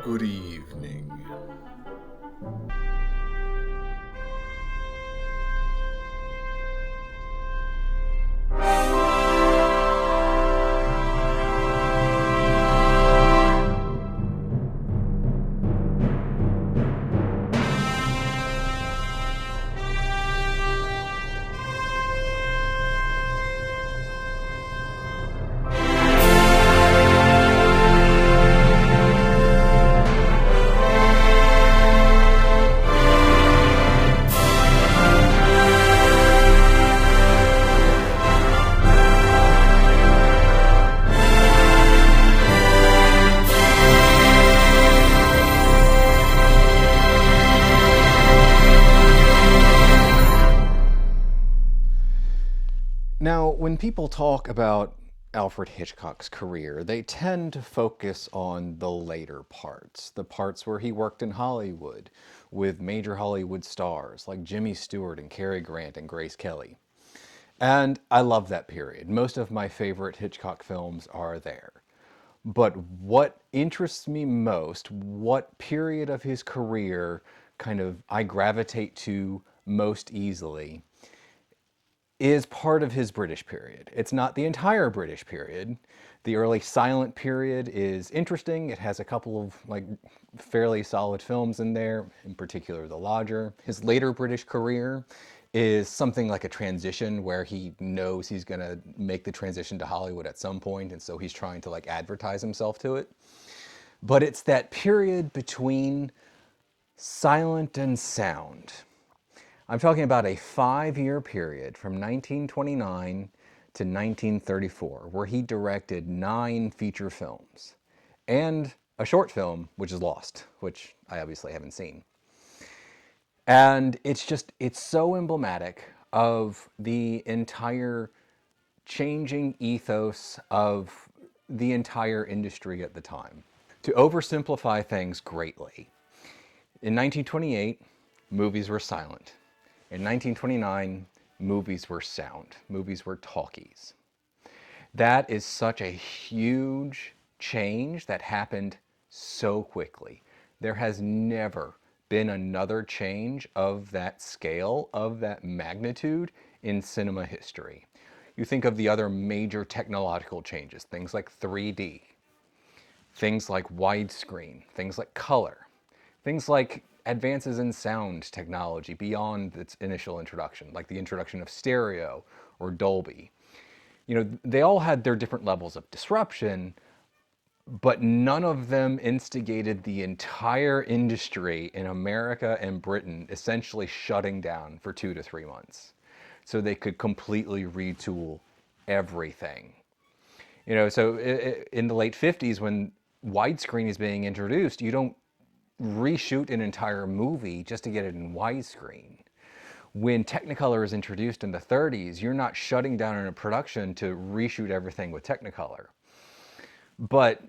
Good evening. Now, when people talk about Alfred Hitchcock's career, they tend to focus on the later parts, the parts where he worked in Hollywood with major Hollywood stars like Jimmy Stewart and Cary Grant and Grace Kelly. And I love that period. Most of my favorite Hitchcock films are there. But what interests me most, what period of his career kind of I gravitate to most easily, is part of his British period. It's not the entire British period. The early silent period is interesting. It has a couple of fairly solid films in there, in particular The Lodger. His later British career is something like a transition where he knows he's going to make the transition to Hollywood at some point, and so he's trying to advertise himself to it. But it's that period between silent and sound. I'm talking about a 5-year period from 1929 to 1934, where he directed 9 feature films and a short film, which is Lost, which I obviously haven't seen. And it's so emblematic of the entire changing ethos of the entire industry at the time. To oversimplify things greatly, in 1928, movies were silent. In 1929, movies were sound. Movies were talkies. That is such a huge change that happened so quickly. There has never been another change of that scale, of that magnitude in cinema history. You think of the other major technological changes, things like 3D, things like widescreen, things like color, things like advances in sound technology beyond its initial introduction, like the introduction of stereo or Dolby. They all had their different levels of disruption, but none of them instigated the entire industry in America and Britain essentially shutting down for 2 to 3 months so they could completely retool everything. So in the late 50s, when widescreen is being introduced, you don't reshoot an entire movie just to get it in widescreen. When Technicolor is introduced in the 30s, you're not shutting down a production to reshoot everything with Technicolor. But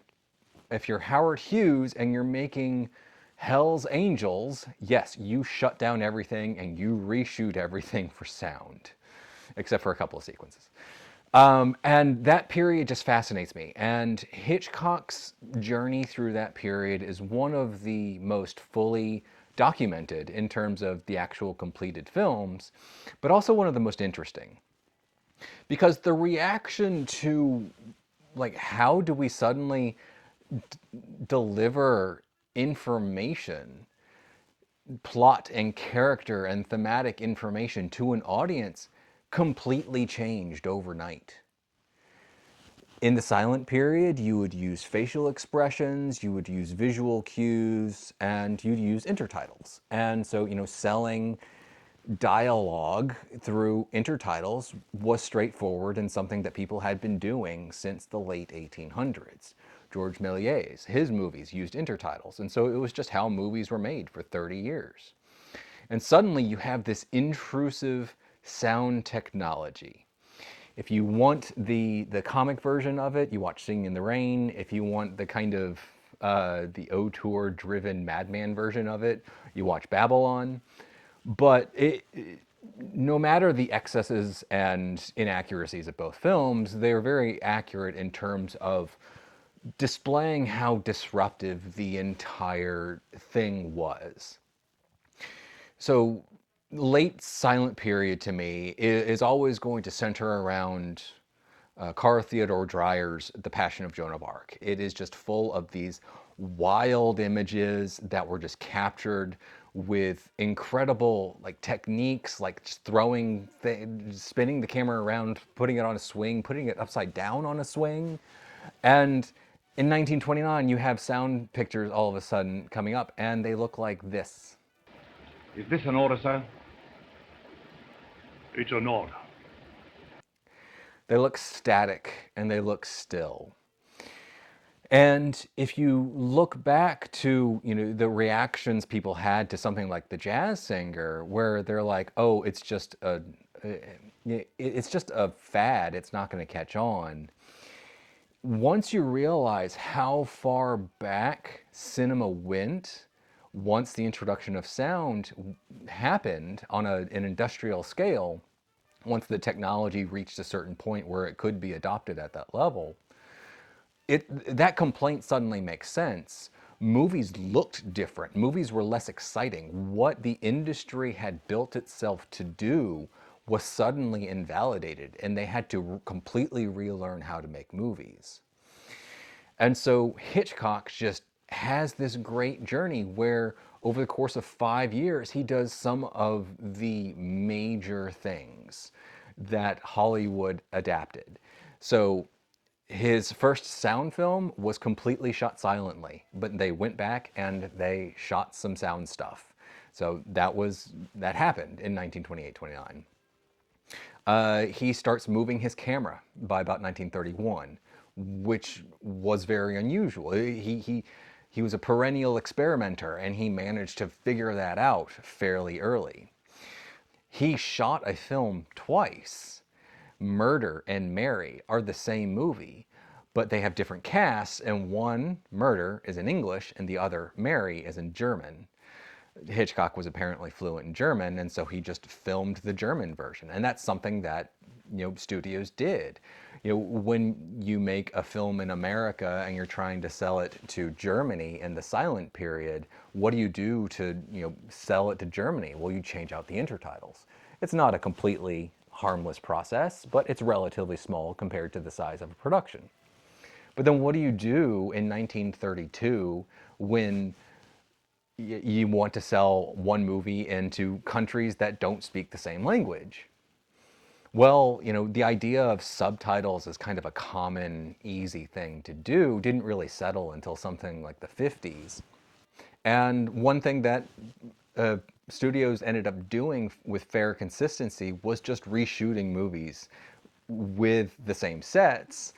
if you're Howard Hughes and you're making Hell's Angels, yes, you shut down everything and you reshoot everything for sound, except for a couple of sequences. And that period just fascinates me. And Hitchcock's journey through that period is one of the most fully documented in terms of the actual completed films, but also one of the most interesting. Because the reaction to, how do we suddenly deliver information, plot and character and thematic information to an audience completely changed overnight. In the silent period, you would use facial expressions, you would use visual cues, and you'd use intertitles. And so, selling dialogue through intertitles was straightforward and something that people had been doing since the late 1800s. George Méliès, his movies used intertitles, and so it was just how movies were made for 30 years. And suddenly you have this intrusive sound technology. If you want the comic version of it, you watch Singing in the Rain. If you want the kind of the auteur-driven madman version of it, you watch Babylon. But no matter the excesses and inaccuracies of both films, they're very accurate in terms of displaying how disruptive the entire thing was. So, late silent period to me is always going to center around Carl Theodore Dreyer's The Passion of Joan of Arc. It is just full of these wild images that were just captured with incredible like techniques, like just spinning the camera around, putting it on a swing, putting it upside down on a swing. And in 1929, you have sound pictures all of a sudden coming up, and they look like this. Is this an order, sir? It's an order. They look static and they look still. And if you look back to, the reactions people had to something like The Jazz Singer, where they're like, "Oh, it's just a fad. It's not going to catch on." Once you realize how far back cinema went, once the introduction of sound happened on an industrial scale, once the technology reached a certain point where it could be adopted at that level, that complaint suddenly makes sense. Movies looked different. Movies were less exciting. What the industry had built itself to do was suddenly invalidated, and they had to completely relearn how to make movies. And so Hitchcock just has this great journey where over the course of 5 years, he does some of the major things that Hollywood adapted. So his first sound film was completely shot silently, but they went back and they shot some sound stuff. So that happened in 1928-29. He starts moving his camera by about 1931, which was very unusual. He was a perennial experimenter, and he managed to figure that out fairly early. He shot a film twice. Murder and Mary are the same movie, but they have different casts, and one, Murder, is in English, and the other, Mary, is in German. Hitchcock was apparently fluent in German, and so he just filmed the German version. And that's something that, studios did. When you make a film in America and you're trying to sell it to Germany in the silent period, what do you do to, sell it to Germany? Well, you change out the intertitles. It's not a completely harmless process, but it's relatively small compared to the size of a production. But then what do you do in 1932 when you want to sell one movie into countries that don't speak the same language? Well, the idea of subtitles as kind of a common, easy thing to do didn't really settle until something like the 50s. And one thing that studios ended up doing with fair consistency was just reshooting movies with the same sets,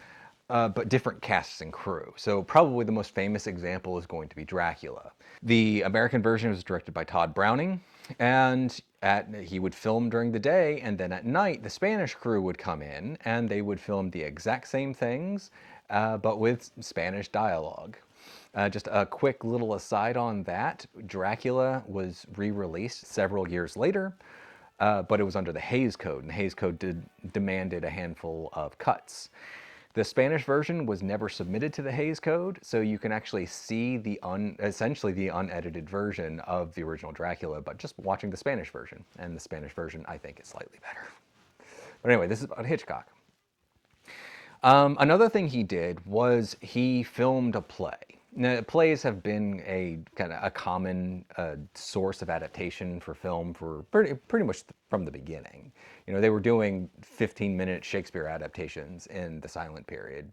but different casts and crew. So probably the most famous example is going to be Dracula. The American version was directed by Todd Browning, and he would film during the day, and then at night the Spanish crew would come in and they would film the exact same things, but with Spanish dialogue. Just a quick little aside on that, Dracula was re-released several years later, but it was under the Hays Code, and the Hays Code demanded a handful of cuts. The Spanish version was never submitted to the Hays Code, so you can actually see essentially the unedited version of the original Dracula, but just watching the Spanish version. And the Spanish version, I think, is slightly better. But anyway, this is about Hitchcock. Another thing he did was he filmed a play. Now, plays have been a kind of a common source of adaptation for film for pretty much from the beginning. They were doing 15-minute Shakespeare adaptations in the silent period,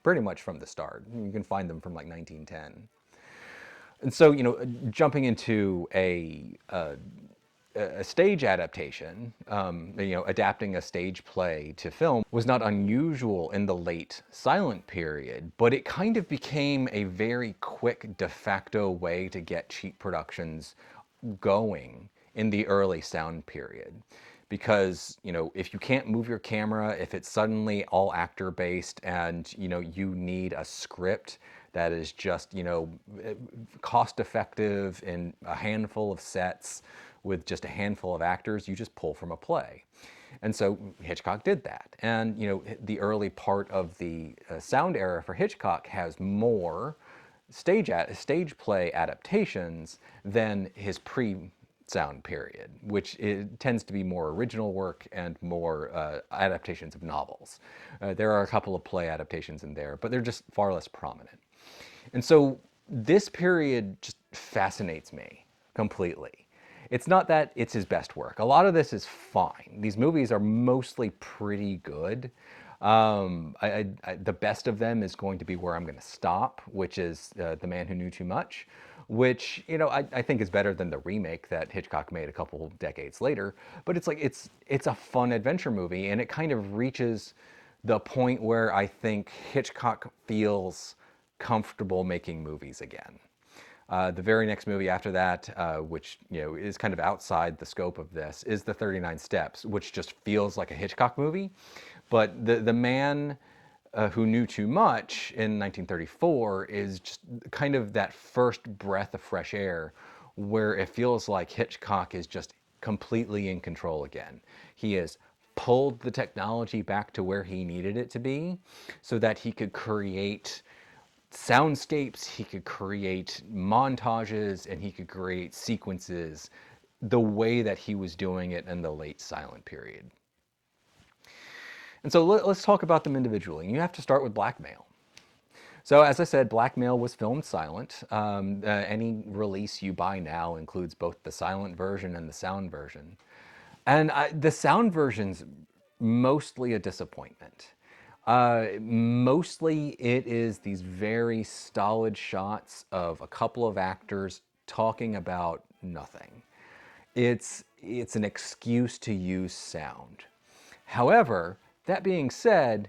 pretty much from the start. You can find them from like 1910. And so, jumping into a stage adaptation, adapting a stage play to film was not unusual in the late silent period, but it kind of became a very quick de facto way to get cheap productions going in the early sound period. Because, if you can't move your camera, if it's suddenly all actor based and, you need a script that is just, cost effective in a handful of sets with just a handful of actors, you just pull from a play. And so Hitchcock did that. And, the early part of the sound era for Hitchcock has more stage play adaptations than his pre-sound period, which tends to be more original work and more adaptations of novels. There are a couple of play adaptations in there, but they're just far less prominent. And so this period just fascinates me completely. It's not that it's his best work. A lot of this is fine. These movies are mostly pretty good. The best of them is going to be where I'm going to stop, which is The Man Who Knew Too Much, which I think is better than the remake that Hitchcock made a couple decades later. But it's a fun adventure movie, and it kind of reaches the point where I think Hitchcock feels comfortable making movies again. The very next movie after that, which is kind of outside the scope of this, is The 39 Steps, which just feels like a Hitchcock movie. But the man who knew too much in 1934 is just kind of that first breath of fresh air, where it feels like Hitchcock is just completely in control again. He has pulled the technology back to where he needed it to be, so that he could create soundscapes, he could create montages, and he could create sequences the way that he was doing it in the late silent period. And so let's talk about them individually. You have to start with Blackmail. So as I said, Blackmail was filmed silent. Any release you buy now includes both the silent version and the sound version. And the sound version's mostly a disappointment. Mostly it is these very stolid shots of a couple of actors talking about nothing. It's an excuse to use sound. However, that being said,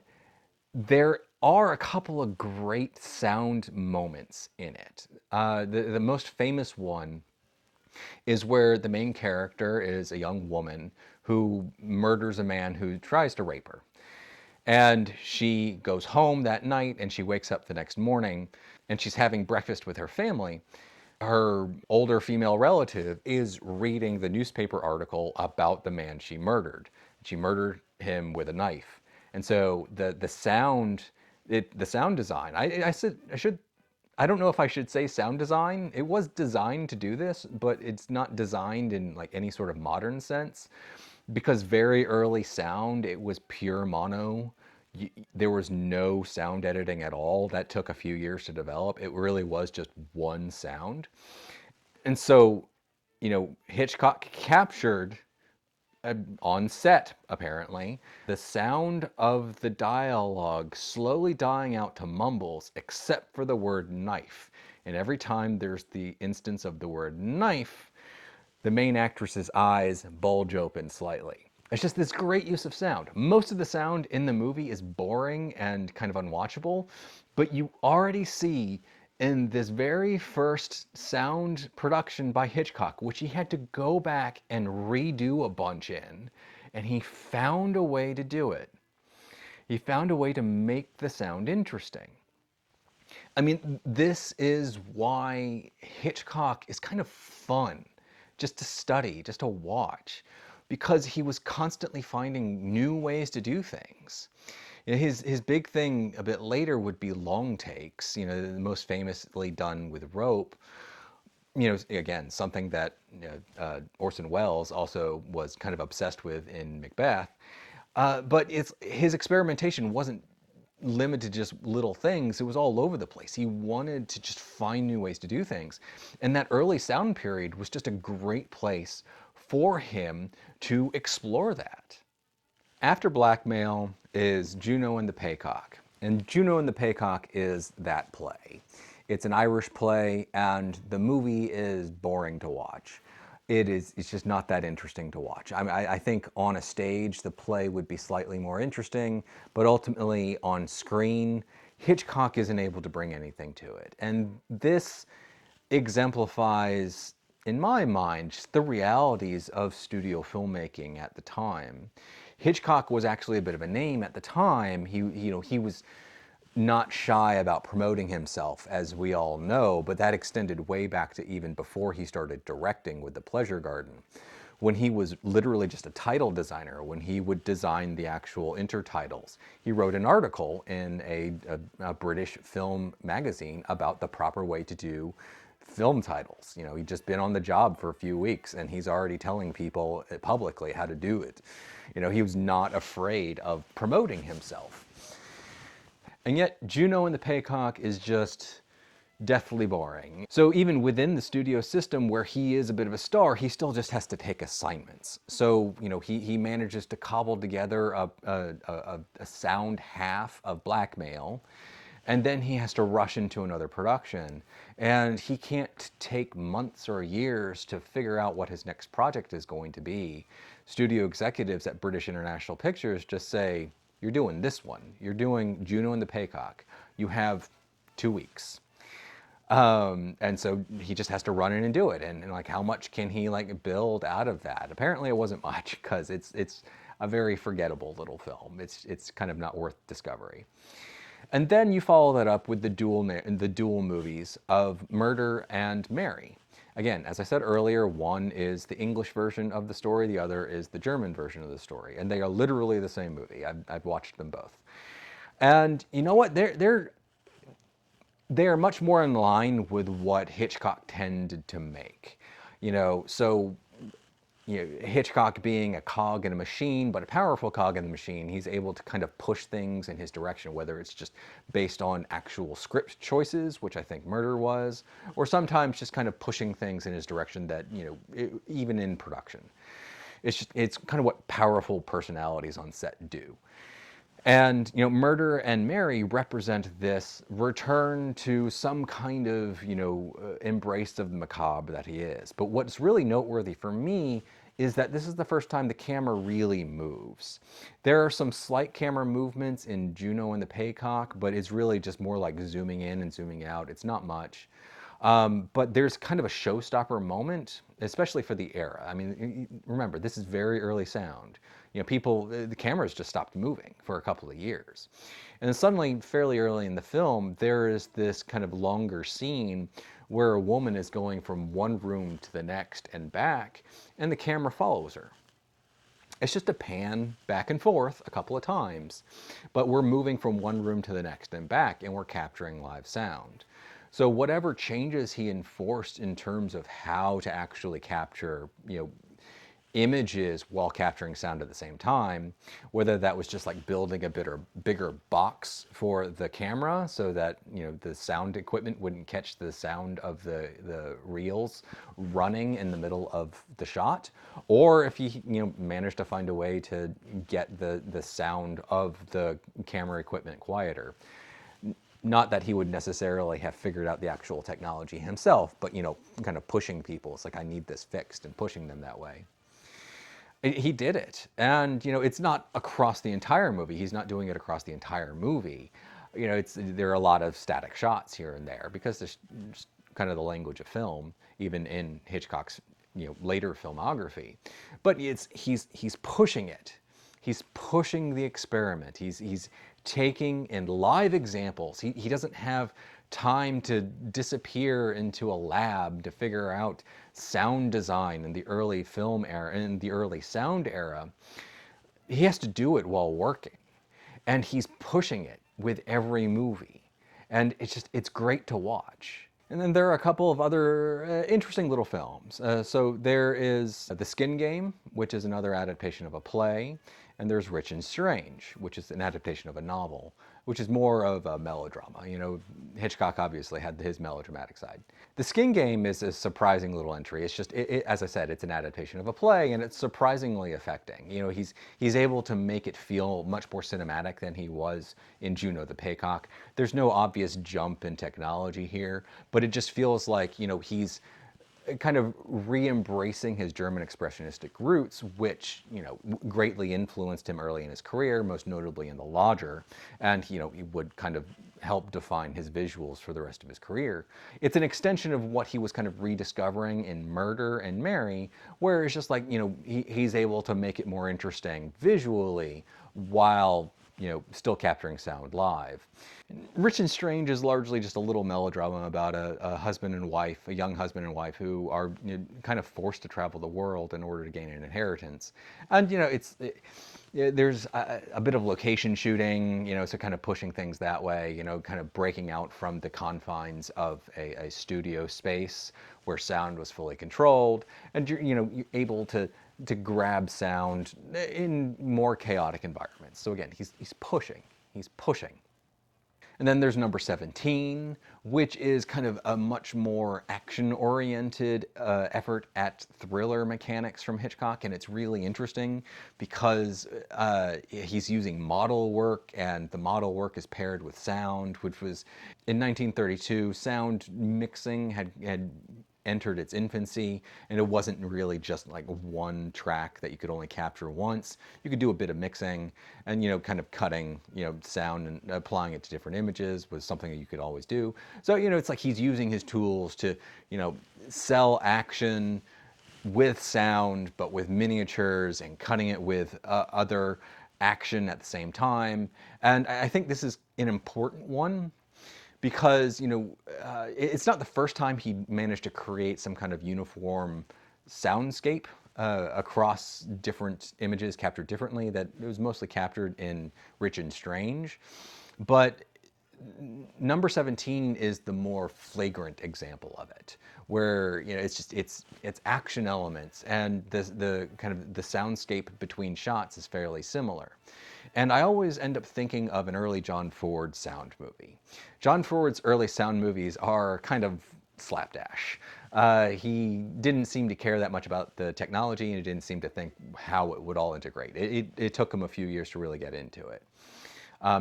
there are a couple of great sound moments in it. The most famous one is where the main character is a young woman who murders a man who tries to rape her. And she goes home that night and she wakes up the next morning and she's having breakfast with her family. Her older female relative is reading the newspaper article about the man she murdered. She murdered him with a knife. And so the sound design, I don't know if I should say sound design. It was designed to do this, but it's not designed in like any sort of modern sense, because very early sound, it was pure mono. There was no sound editing at all. That took a few years to develop. It really was just one sound. And so, Hitchcock captured on set, apparently, the sound of the dialogue slowly dying out to mumbles, except for the word knife. And every time there's the instance of the word knife, the main actress's eyes bulge open slightly. It's just this great use of sound. Most of the sound in the movie is boring and kind of unwatchable, but you already see in this very first sound production by Hitchcock, which he had to go back and redo a bunch in, and he found a way to do it. He found a way to make the sound interesting. I mean, this is why Hitchcock is kind of fun just to study, just to watch, because he was constantly finding new ways to do things. His big thing a bit later would be long takes, most famously done with rope. Again, something that Orson Welles also was kind of obsessed with in Macbeth. But his experimentation wasn't limited to just little things. It was all over the place. He wanted to just find new ways to do things. And that early sound period was just a great place for him to explore that. After Blackmail is Juno and the Paycock. And Juno and the Paycock is that play. It's an Irish play, and the movie is boring to watch. It's just not that interesting to watch. I think on a stage, the play would be slightly more interesting, but ultimately on screen, Hitchcock isn't able to bring anything to it. And this exemplifies, in my mind, just the realities of studio filmmaking at the time. Hitchcock was actually a bit of a name at the time. He was not shy about promoting himself, as we all know, but that extended way back to even before he started directing with The Pleasure Garden, when he was literally just a title designer, when he would design the actual intertitles. He wrote an article in a British film magazine about the proper way to do film titles. You know, he'd just been on the job for a few weeks and he's already telling people publicly how to do it. You know, he was not afraid of promoting himself. And yet, Juno and the Paycock is just deathly boring. So even within the studio system where he is a bit of a star, he still just has to take assignments. So, you know, he manages to cobble together a sound half of Blackmail, and then he has to rush into another production. And he can't take months or years to figure out what his next project is going to be. Studio executives at British International Pictures just say, you're doing this one. You're doing Juno and the Paycock. You have 2 weeks. And so he just has to run in and do it. And like, how much can he like build out of that? Apparently it wasn't much, because it's a very forgettable little film. It's kind of not worth discovery. And then you follow that up with the dual movies of Murder and Mary. Again, as I said earlier, one is the English version of the story, the other is the German version of the story, and they are literally the same movie. I've watched them both. And you know what? They are much more in line with what Hitchcock tended to make. You know, so Hitchcock being a cog in a machine, but a powerful cog in the machine, he's able to kind of push things in his direction, whether it's just based on actual script choices, which I think Murder was, or sometimes just kind of pushing things in his direction that, even in production. It's kind of what powerful personalities on set do. And, Murder and Mary represent this return to some kind of, embrace of the macabre that he is. But what's really noteworthy for me is that this is the first time the camera really moves. There are some slight camera movements in Juno and the Paycock, but it's really just more like zooming in and zooming out. It's not much. But there's kind of a showstopper moment, especially for the era. I mean, remember, this is very early sound. The cameras just stopped moving for a couple of years. And then suddenly, fairly early in the film, there is this kind of longer scene where a woman is going from one room to the next and back, and the camera follows her. It's just a pan back and forth a couple of times, but we're moving from one room to the next and back, and we're capturing live sound. So whatever changes he enforced in terms of how to actually capture, images while capturing sound at the same time, whether that was just like building a bigger box for the camera so that, the sound equipment wouldn't catch the sound of the reels running in the middle of the shot, or if he, managed to find a way to get the sound of the camera equipment quieter. Not that he would necessarily have figured out the actual technology himself, but, kind of pushing people. It's like, I need this fixed, and pushing them that way. He did it. And, it's not across the entire movie. He's not doing it across the entire movie. There are a lot of static shots here and there because there's just kind of the language of film, even in Hitchcock's, later filmography. But he's pushing it. He's pushing the experiment. He's taking in live examples. He doesn't have time to disappear into a lab to figure out sound design in the early film era, in the early sound era. He has to do it while working. And he's pushing it with every movie. And it's great to watch. And then there are a couple of other interesting little films. So there is The Skin Game, which is another adaptation of a play. And there's Rich and Strange, which is an adaptation of a novel, which is more of a melodrama. Hitchcock obviously had his melodramatic side. The Skin Game is a surprising little entry. It's just, as I said, it's an adaptation of a play, and it's surprisingly affecting. He's able to make it feel much more cinematic than he was in Juno the Paycock. There's no obvious jump in technology here, but it just feels like, he's kind of re-embracing his German expressionistic roots, which, greatly influenced him early in his career, most notably in The Lodger, and, he would kind of help define his visuals for the rest of his career. It's an extension of what he was kind of rediscovering in Murder and Mary, where it's just like, he's able to make it more interesting visually while, still capturing sound live. Rich and Strange is largely just a little melodrama about a husband and wife, a young husband and wife who are kind of forced to travel the world in order to gain an inheritance. And there's a bit of location shooting, so kind of pushing things that way, kind of breaking out from the confines of a studio space where sound was fully controlled, and you're able to grab sound in more chaotic environments. So again, he's pushing, he's pushing. And then there's number 17, which is kind of a much more action-oriented effort at thriller mechanics from Hitchcock, and it's really interesting because he's using model work, and the model work is paired with sound, which was, in 1932, sound mixing had entered its infancy, and it wasn't really just like one track that you could only capture once. You could do a bit of mixing, and kind of cutting sound and applying it to different images was something that you could always do. So it's like he's using his tools to sell action with sound, but with miniatures, and cutting it with other action at the same time. And I think this is an important one because it's not the first time he managed to create some kind of uniform soundscape across different images captured differently. That it was mostly captured in Rich and Strange, but number 17 is the more flagrant example of it, where it's action elements, and the kind of the soundscape between shots is fairly similar. And I always end up thinking of an early John Ford sound movie. John Ford's early sound movies are kind of slapdash. He didn't seem to care that much about the technology, and he didn't seem to think how it would all integrate. It took him a few years to really get into it.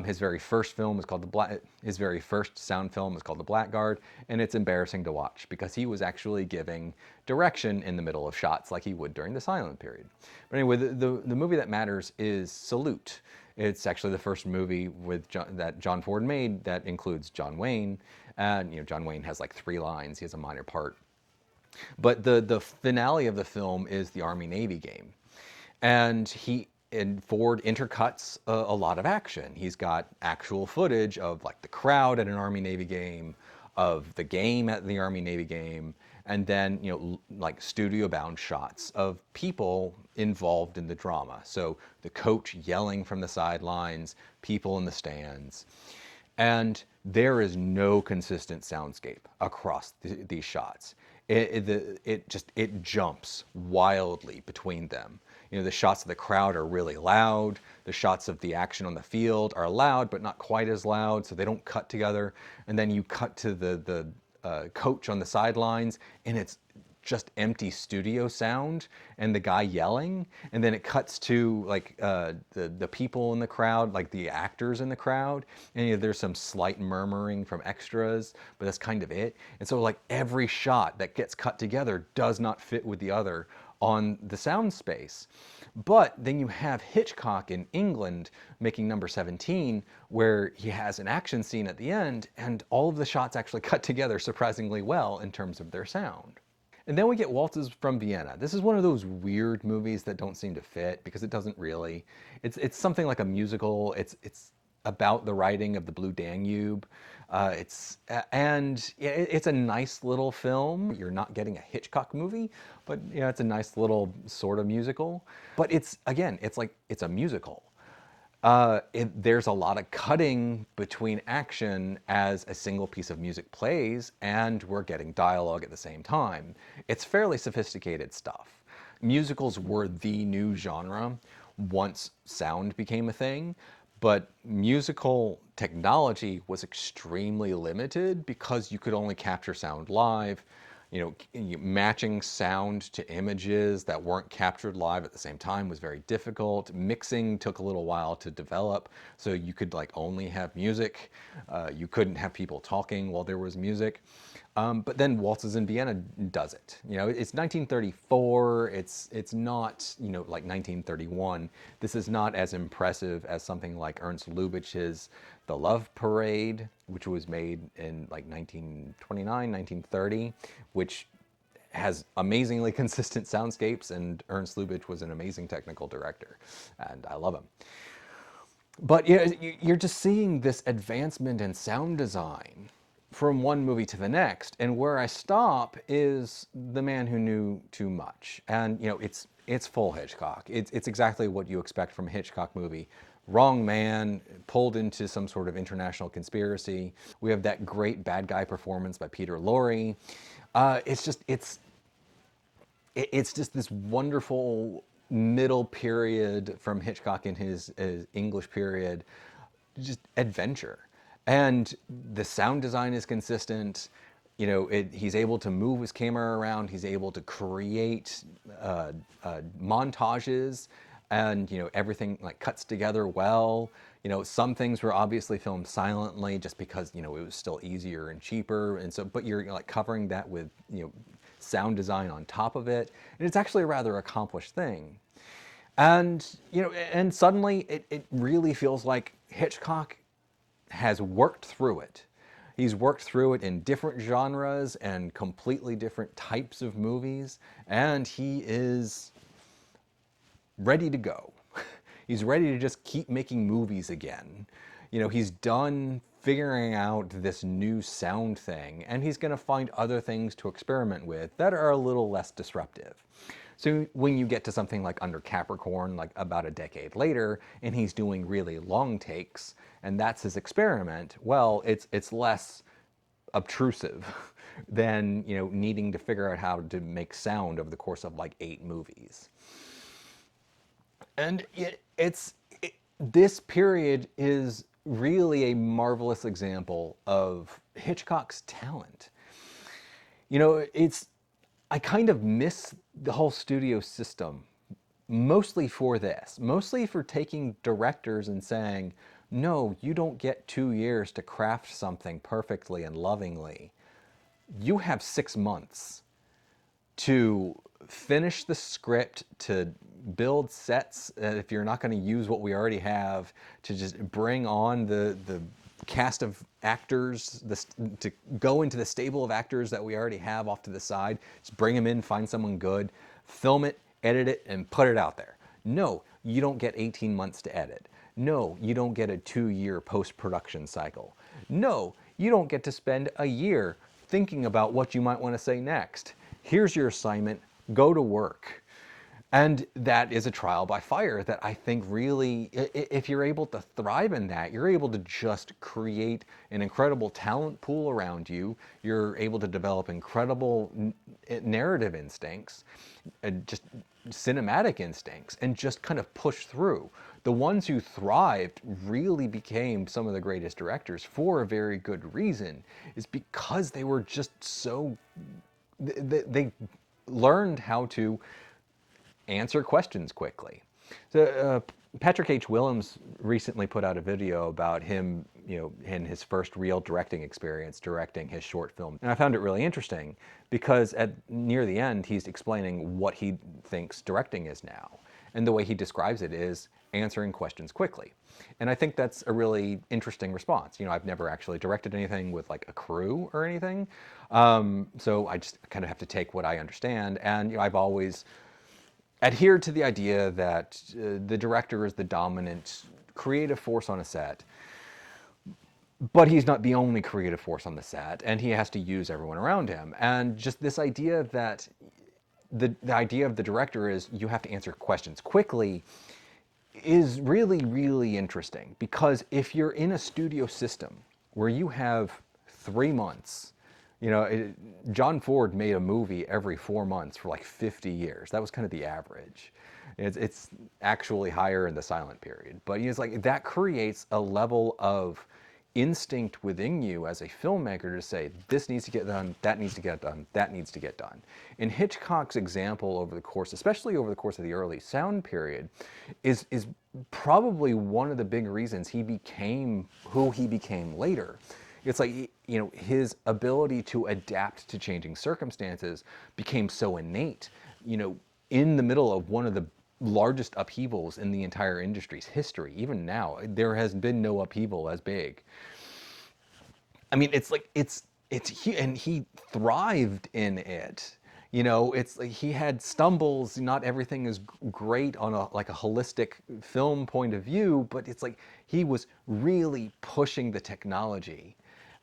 His very first film was called his very first sound film was called The Blackguard, and it's embarrassing to watch because he was actually giving direction in the middle of shots like he would during the silent period. But anyway, the movie that matters is Salute. It's actually the first movie that John Ford made that includes John Wayne, and John Wayne has like 3 lines. He has a minor part. But the finale of the film is the Army-Navy game, and Ford intercuts a lot of action. He's got actual footage of like the crowd at an Army-Navy game, of the game at the Army-Navy game, and then like studio-bound shots of people involved in the drama. So the coach yelling from the sidelines, people in the stands. And there is no consistent soundscape across these shots. It jumps wildly between them. The shots of the crowd are really loud. The shots of the action on the field are loud, but not quite as loud, so they don't cut together. And then you cut to the coach on the sidelines, and it's just empty studio sound and the guy yelling, and then it cuts to like the people in the crowd, like the actors in the crowd, and there's some slight murmuring from extras, but that's kind of it. And so like every shot that gets cut together does not fit with the other on the sound space. But then you have Hitchcock in England making number 17, where he has an action scene at the end, and all of the shots actually cut together surprisingly well in terms of their sound. And then we get Waltzes from Vienna. This is one of those weird movies that don't seem to fit because it doesn't really. It's something like a musical. It's about the writing of the Blue Danube. It's a nice little film. You're not getting a Hitchcock movie, but it's a nice little sort of musical. But it's a musical. There's a lot of cutting between action as a single piece of music plays, and we're getting dialogue at the same time. It's fairly sophisticated stuff. Musicals were the new genre once sound became a thing, but musical technology was extremely limited because you could only capture sound live. Matching sound to images that weren't captured live at the same time was very difficult. Mixing took a little while to develop, so you could like only have music. You couldn't have people talking while there was music. But then Waltzes in Vienna does it. It's 1934. It's not like 1931. This is not as impressive as something like Ernst Lubitsch's The Love Parade, which was made in like 1929, 1930, which has amazingly consistent soundscapes, and Ernst Lubitsch was an amazing technical director, and I love him. But yeah, you're just seeing this advancement in sound design from one movie to the next, and where I stop is The Man Who Knew Too Much. And it's full Hitchcock. It's exactly what you expect from a Hitchcock movie. Wrong man, pulled into some sort of international conspiracy. We have that great bad guy performance by Peter Lorre. It's just this wonderful middle period from Hitchcock in his English period, just adventure. And the sound design is consistent. He's able to move his camera around. He's able to create montages, and everything like cuts together well. Some things were obviously filmed silently just because it was still easier and cheaper, and so but you're like covering that with sound design on top of it, and it's actually a rather accomplished thing. And and suddenly it really feels like Hitchcock has worked through it. He's worked through it in different genres and completely different types of movies, and he is ready to go. He's ready to just keep making movies again. He's done figuring out this new sound thing, and he's going to find other things to experiment with that are a little less disruptive. So when you get to something like Under Capricorn, like about a decade later, and he's doing really long takes, and that's his experiment, well, it's less obtrusive than needing to figure out how to make sound over the course of like 8 movies. And this period is really a marvelous example of Hitchcock's talent. It's I kind of miss the whole studio system, mostly for this, mostly for taking directors and saying, no, you don't get 2 years to craft something perfectly and lovingly. You have 6 months to finish the script, to build sets, if you're not going to use what we already have, to just bring on the cast of actors, to go into the stable of actors that we already have off to the side, just bring them in, find someone good, film it, edit it, and put it out there. No, you don't get 18 months to edit. No, you don't get a 2-year post-production cycle. No, you don't get to spend a year thinking about what you might want to say next. Here's your assignment, go to work. And that is a trial by fire that I think really, if you're able to thrive in that, you're able to just create an incredible talent pool around you. You're able to develop incredible narrative instincts, just cinematic instincts, and just kind of push through. The ones who thrived really became some of the greatest directors for a very good reason, is because they were just so, they learned how to answer questions quickly. So Patrick H. Willems recently put out a video about him, in his first real directing experience, directing his short film. And I found it really interesting because near the end, he's explaining what he thinks directing is now. And the way he describes it is answering questions quickly. And I think that's a really interesting response. I've never actually directed anything with like a crew or anything. So I just kind of have to take what I understand. And I've always adhered to the idea that the director is the dominant creative force on a set, but he's not the only creative force on the set, and he has to use everyone around him. And just this idea that the idea of the director is you have to answer questions quickly is really, really interesting, because if you're in a studio system where you have 3 months, John Ford made a movie every 4 months for like 50 years. That was kind of the average. It's actually higher in the silent period. But it's like that creates a level of instinct within you as a filmmaker to say, this needs to get done, that needs to get done, that needs to get done. In Hitchcock's example over the course, especially over the course of the early sound period, is probably one of the big reasons he became who he became later. It's like, his ability to adapt to changing circumstances became so innate, in the middle of one of the largest upheavals in the entire industry's history. Even now, there has been no upheaval as big. I mean, it's like, and he thrived in it. You know, it's like he had stumbles. Not everything is great on a like a holistic film point of view, but it's like he was really pushing the technology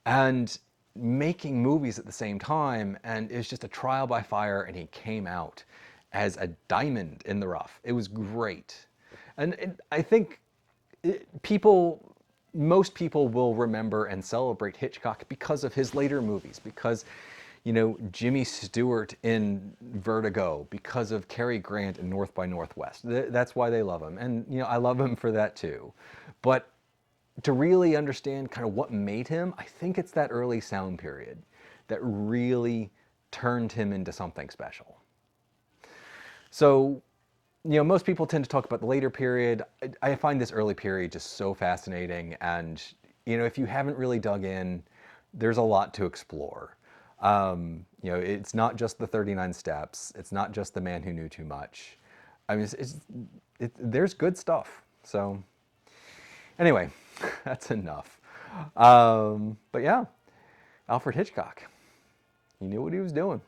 and making movies at the same time, and it was just a trial by fire, and he came out as a diamond in the rough. It was great. And I think people, most people will remember and celebrate Hitchcock because of his later movies, because, you know, Jimmy Stewart in Vertigo, because of Cary Grant in North by Northwest. That's why they love him. And, you know, I love him for that too. But to really understand kind of what made him, I think it's that early sound period that really turned him into something special. So, you know, most people tend to talk about the later period. I find this early period just so fascinating. And, you know, if you haven't really dug in, there's a lot to explore. You know, it's not just the 39 steps. It's not just the man who knew too much. I mean, there's good stuff. So anyway, that's enough. But yeah, Alfred Hitchcock, he knew what he was doing.